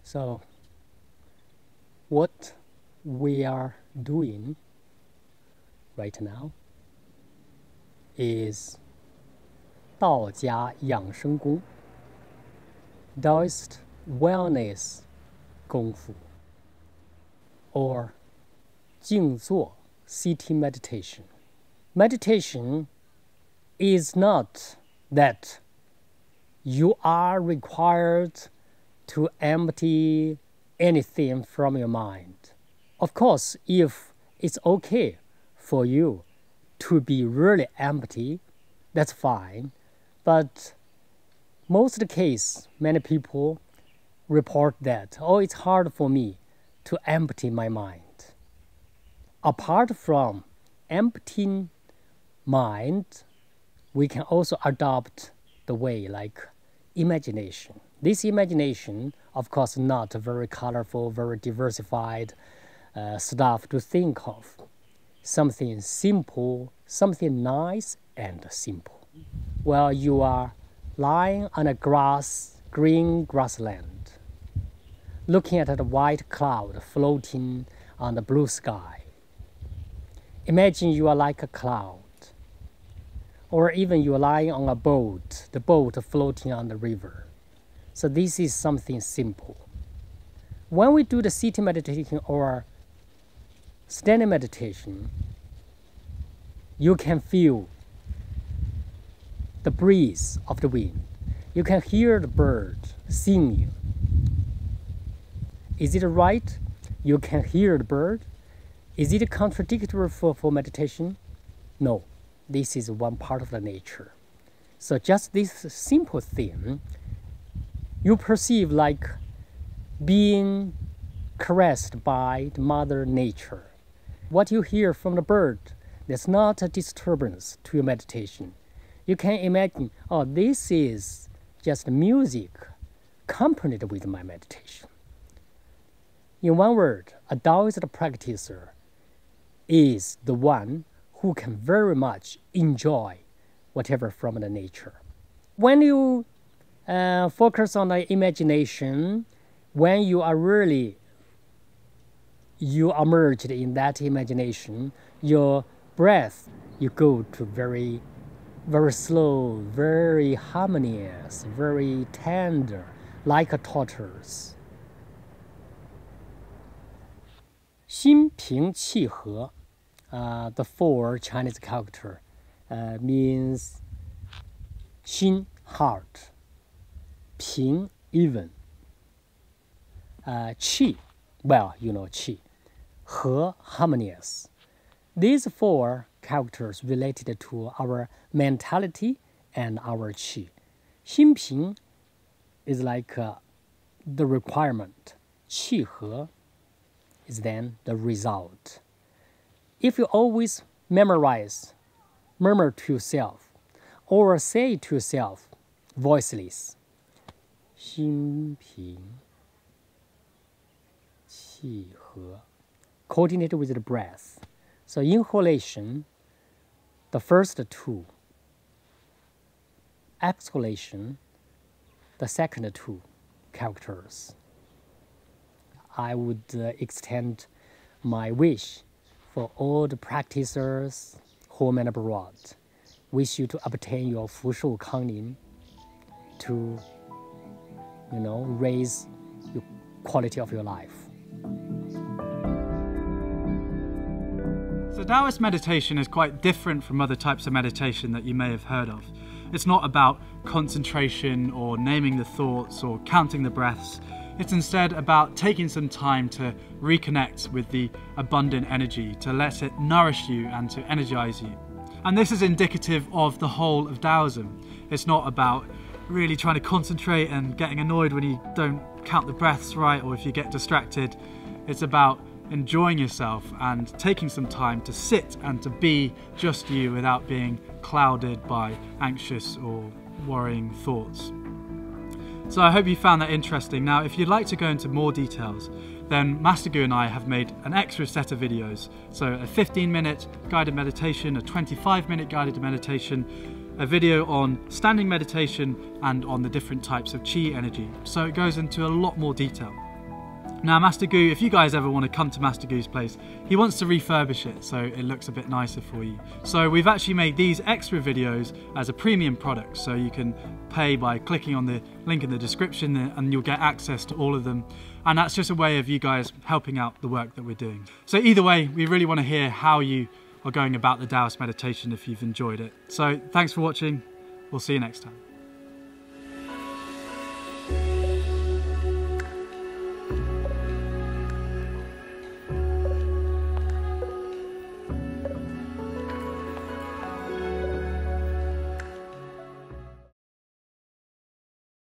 So what we are doing right now is 道家养生功 Taoist wellness 功夫 or 静坐 sitting meditation. Meditation is not that you are required to empty anything from your mind. Of course, if it's okay for you to be really empty, that's fine. But most of the case, many people report that, oh, it's hard for me to empty my mind. Apart from emptying mind, we can also adopt the way like imagination. This imagination, of course, not very colorful, very diversified stuff to think of. Something simple, something nice and simple. Well, you are lying on a green grassland, looking at a white cloud floating on the blue sky. Imagine you are like a cloud, or even you are lying on a boat, the boat floating on the river. So this is something simple. When we do the sitting meditation or standing meditation, you can feel the breeze of the wind. You can hear the bird singing. Is it right? You can hear the bird. Is it contradictory for meditation? No. This is one part of the nature. So just this simple thing, you perceive like being caressed by the Mother Nature. What you hear from the bird, that's not a disturbance to your meditation. You can imagine, oh, this is just music accompanied with my meditation. In one word, a Taoist practitioner is the one who can very much enjoy whatever from the nature. When you focus on the imagination, when you are really, you are merged in that imagination, your breath, you go to very, very slow, very harmonious, very tender, like a tortoise. 心平气和 the four Chinese character means 心 heart, 平 even, qi, well, you know qi, 和 harmonious. These four characters related to our mentality and our qi. 心平 is like the requirement. 气和 is then the result. If you always memorize, murmur to yourself, or say to yourself, voiceless, 心平气和, coordinated with the breath. So inhalation, the first two. Exhalation, the second two characters. I would extend my wish for all the practitioners home and abroad. Wish you to obtain your 福寿康宁 to, raise the quality of your life. So Taoist meditation is quite different from other types of meditation that you may have heard of. It's not about concentration or naming the thoughts or counting the breaths. It's instead about taking some time to reconnect with the abundant energy, to let it nourish you and to energize you. And this is indicative of the whole of Taoism. It's not about really trying to concentrate and getting annoyed when you don't count the breaths right or if you get distracted. It's about enjoying yourself and taking some time to sit and to be just you without being clouded by anxious or worrying thoughts. So I hope you found that interesting. Now, if you'd like to go into more details, then Master Gu and I have made an extra set of videos. So a 15-minute guided meditation, a 25-minute guided meditation, a video on standing meditation and on the different types of qi energy. So it goes into a lot more detail. Now Master Gu, if you guys ever want to come to Master Gu's place, he wants to refurbish it so it looks a bit nicer for you. So we've actually made these extra videos as a premium product, so you can pay by clicking on the link in the description and you'll get access to all of them. And that's just a way of you guys helping out the work that we're doing. So either way, we really want to hear how you are going about the Taoist meditation if you've enjoyed it. So thanks for watching. We'll see you next time.